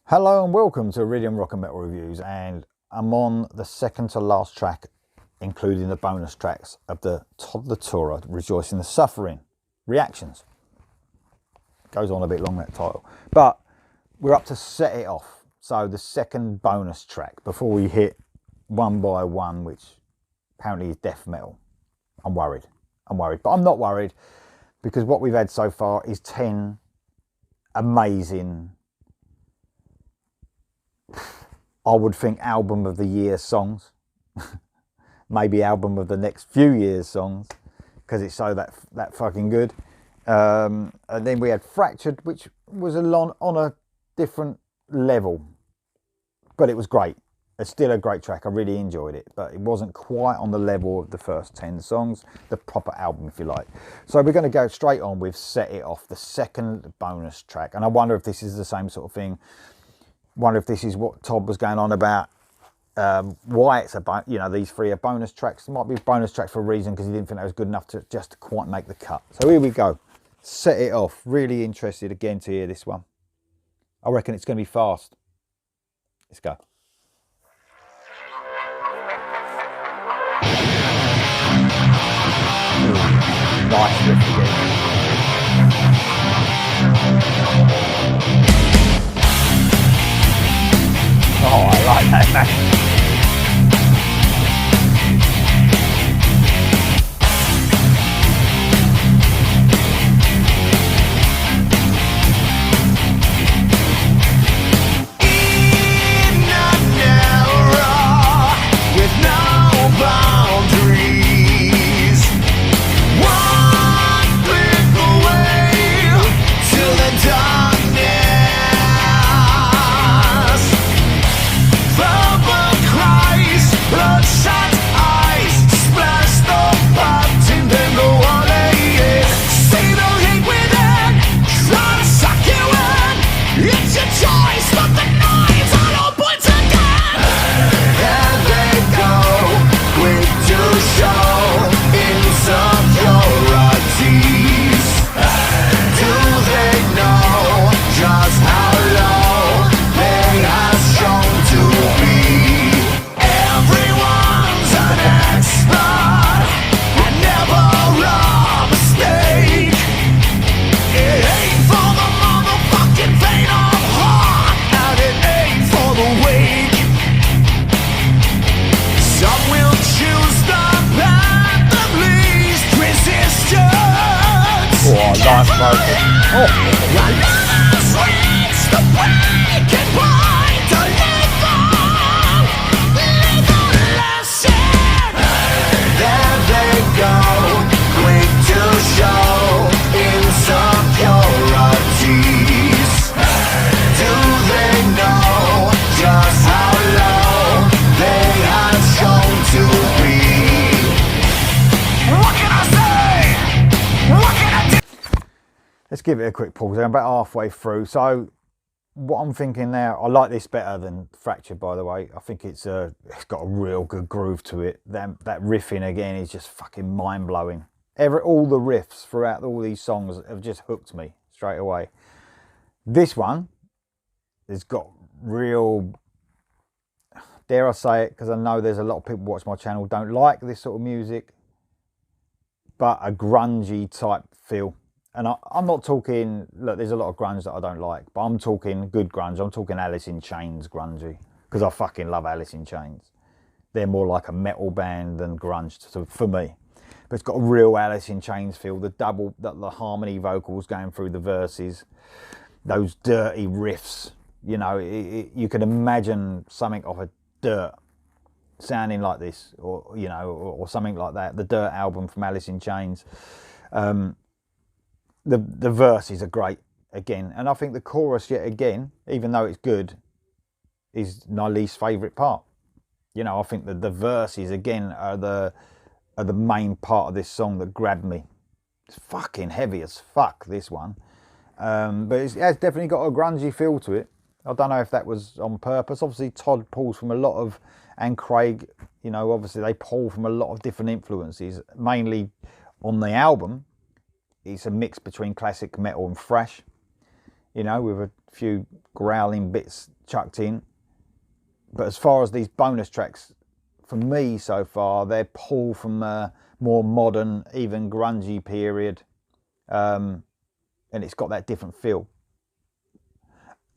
Hello and welcome to Iridium Rock and Metal Reviews, and I'm on the second to last track, including the bonus tracks of the Todd La Torre Rejoicing the Suffering Reactions. Goes on a bit long, that title, but we're up to Set It Off, so the second bonus track before we hit One by One, which apparently is death metal. I'm worried, but I'm not worried because what we've had so far is 10 amazing, I would think, album of the year songs. Maybe album of the next few years songs, because it's so that fucking good. And then we had Fractured, which was on a different level, but it was great. It's still a great track. I really enjoyed it, but it wasn't quite on the level of the first 10 songs, the proper album, if you like. So we're going to go straight on with Set It Off, the second bonus track. And I wonder if this is the same sort of thing. Wonder if this is what Todd was going on about, why it's these three are bonus tracks. It might be a bonus track for a reason, because he didn't think that was good enough to just quite make the cut. So here we go. Set It Off. Really interested again to hear this one. I reckon it's going to be fast. Let's go. Nice riff again. Oh, I like that, man. Nice vocal. Let's give it a quick pause. I'm about halfway through. So what I'm thinking now, I like this better than Fractured, by the way. I think it's got a real good groove to it. That riffing again is just fucking mind-blowing. All the riffs throughout all these songs have just hooked me straight away. This one has got real, dare I say it, because I know there's a lot of people watch my channel don't like this sort of music, but a grungy type feel. And I'm not talking, look, there's a lot of grunge that I don't like, but I'm talking good grunge. I'm talking Alice in Chains grungy, because I fucking love Alice in Chains. They're more like a metal band than grunge for me. But it's got a real Alice in Chains feel. The harmony vocals going through the verses, those dirty riffs. You know, you can imagine something off of Dirt sounding like this, or or something like that. The Dirt album from Alice in Chains. The verses are great again, and I think the chorus, yet again, even though it's good, is my least favourite part. I think that the verses again are the main part of this song that grabbed me. It's fucking heavy as fuck, this one, but it has definitely got a grungy feel to it. I don't know if that was on purpose. Obviously Todd pulls from a lot of, and Craig, obviously they pull from a lot of different influences, mainly on the album. It's a mix between classic metal and thrash. you know, with a few growling bits chucked in. But as far as these bonus tracks, for me so far, they're pulled from a more modern, even grungy period, and it's got that different feel.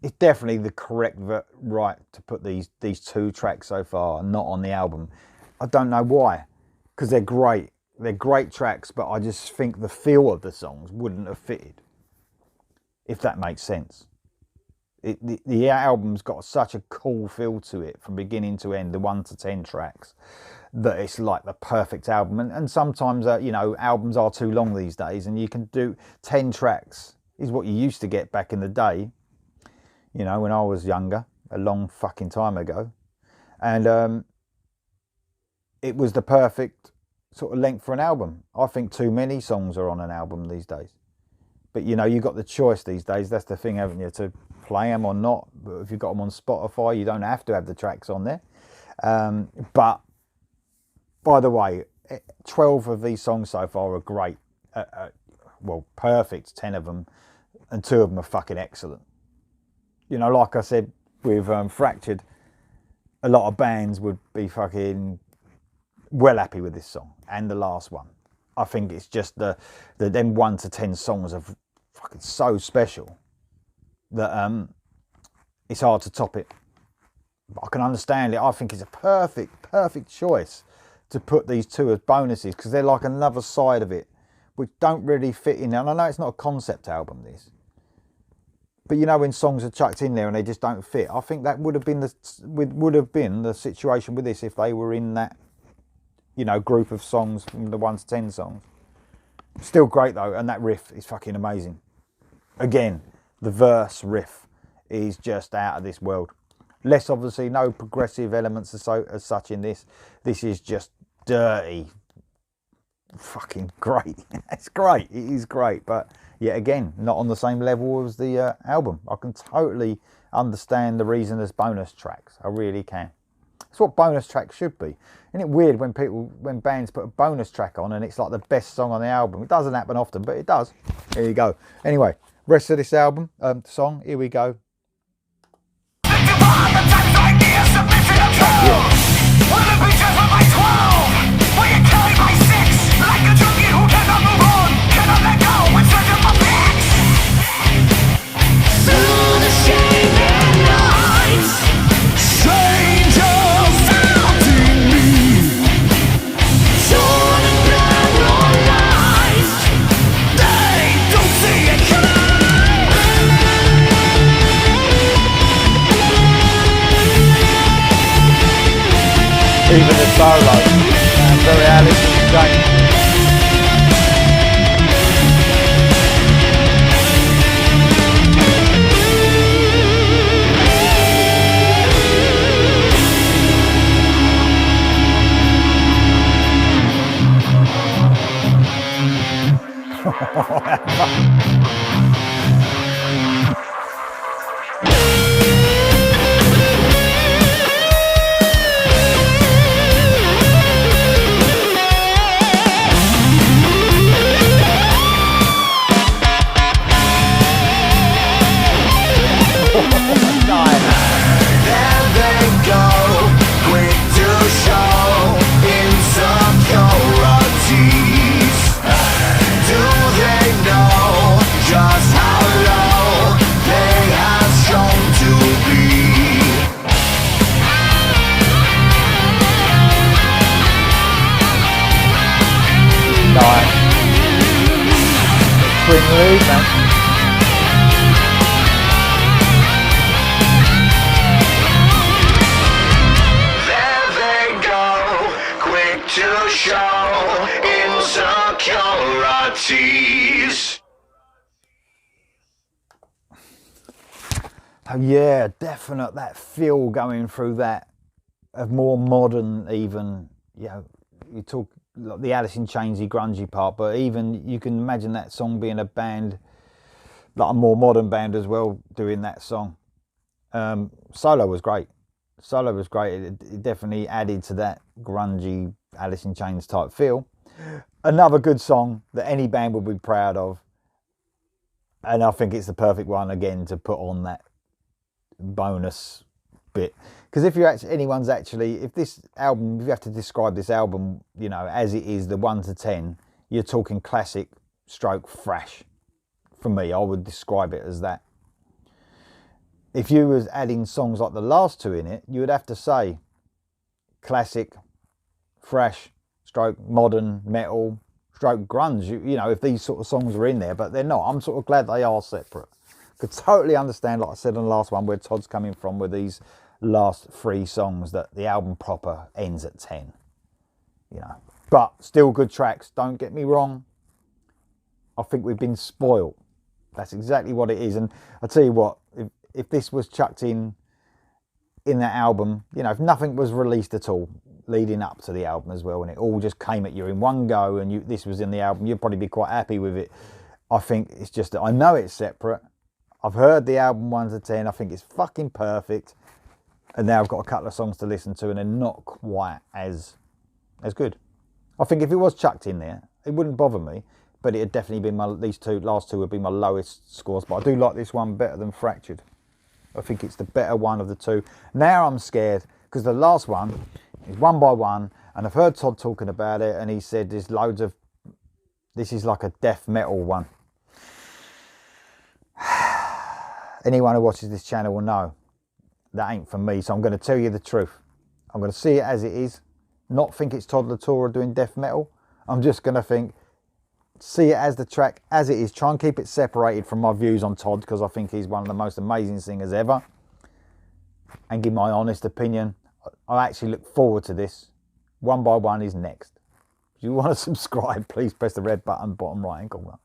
It's definitely the correct right to put these 2 tracks so far not on the album. I don't know why, because they're great. They're great tracks, but I just think the feel of the songs wouldn't have fitted, if that makes sense. The album's got such a cool feel to it from beginning to end, the 1 to 10 tracks, that it's like the perfect album. And sometimes, you know, albums are too long these days, and you can do 10 tracks is what you used to get back in the day, you know, when I was younger, a long fucking time ago. And it was the perfect sort of length for an album. I think too many songs are on an album these days. But, you know, you've got the choice these days. That's the thing, haven't you? To play them or not. But if you've got them on Spotify, you don't have to have the tracks on there. But, by the way, 12 of these songs so far are great. Well, perfect, 10 of them. And 2 of them are fucking excellent. You know, like I said, with Fractured, a lot of bands would be fucking well happy with this song. And the last one. I think it's just the them 1 to 10 songs are fucking so special that it's hard to top it. But I can understand it. I think it's a perfect choice to put these 2 as bonuses, because they're like another side of it, which don't really fit in. And I know it's not a concept album, this, but you know, when songs are chucked in there and they just don't fit, I think that would have been the situation with this if they were in that, you know, group of songs from the 1 to 10 songs. Still great though, and that riff is fucking amazing. Again, the verse riff is just out of this world. Less, obviously, no progressive elements as such in this. This is just dirty. Fucking great. It's great. It is great. But yet again, not on the same level as the album. I can totally understand the reason there's bonus tracks. I really can. It's what bonus tracks should be. Isn't it weird when bands put a bonus track on and it's like the best song on the album? It doesn't happen often, but it does. Here you go. Anyway, rest of this album, song, here we go. Even the solo, very Alice in Chains. Oh yeah, definite, that feel going through that, of more modern even, you know, you talk like the Alice in Chainsy grungy part, but even you can imagine that song being a band, like a more modern band as well, doing that song. Solo was great. Solo was great. It definitely added to that grungy Alice in Chains type feel. Another good song that any band would be proud of. And I think it's the perfect one again to put on that bonus bit. Because if you're actually, if this album, if you have to describe this album, you know, as it is, the 1 to 10, you're talking classic stroke thrash. For me, I would describe it as that. If you was adding songs like the last two in it, you would have to say classic thrash stroke modern metal stroke grunge. You know, if these sort of songs are in there, but they're not. I'm sort of glad they are separate. Could totally understand, like I said on the last one, where Todd's coming from with these last 3 songs, that the album proper ends at 10. You know, but still good tracks. Don't get me wrong. I think we've been spoiled. That's exactly what it is. And I tell you what, if this was chucked in that album, you know, if nothing was released at all leading up to the album as well, and it all just came at you in one go, and this was in the album, you'd probably be quite happy with it. I think it's just that I know it's separate. I've heard the album 1 to 10. I think it's fucking perfect. And now I've got a couple of songs to listen to, and they're not quite as good. I think if it was chucked in there, it wouldn't bother me. But it'd definitely be last two would be my lowest scores. But I do like this one better than Fractured. I think it's the better one of the two. Now I'm scared, because the last one is 1 by 1, and I've heard Todd talking about it, and he said there's loads of, this is like a death metal one. Anyone who watches this channel will know that ain't for me, so I'm going to tell you the truth. I'm going to see it as it is, not think it's Todd La Torre doing death metal. I'm just going to see it as the track as it is. Try and keep it separated from my views on Todd, because I think he's one of the most amazing singers ever, and give my honest opinion. I actually look forward to this. 1 by 1 is next. If you want to subscribe, please press the red button bottom right hand corner.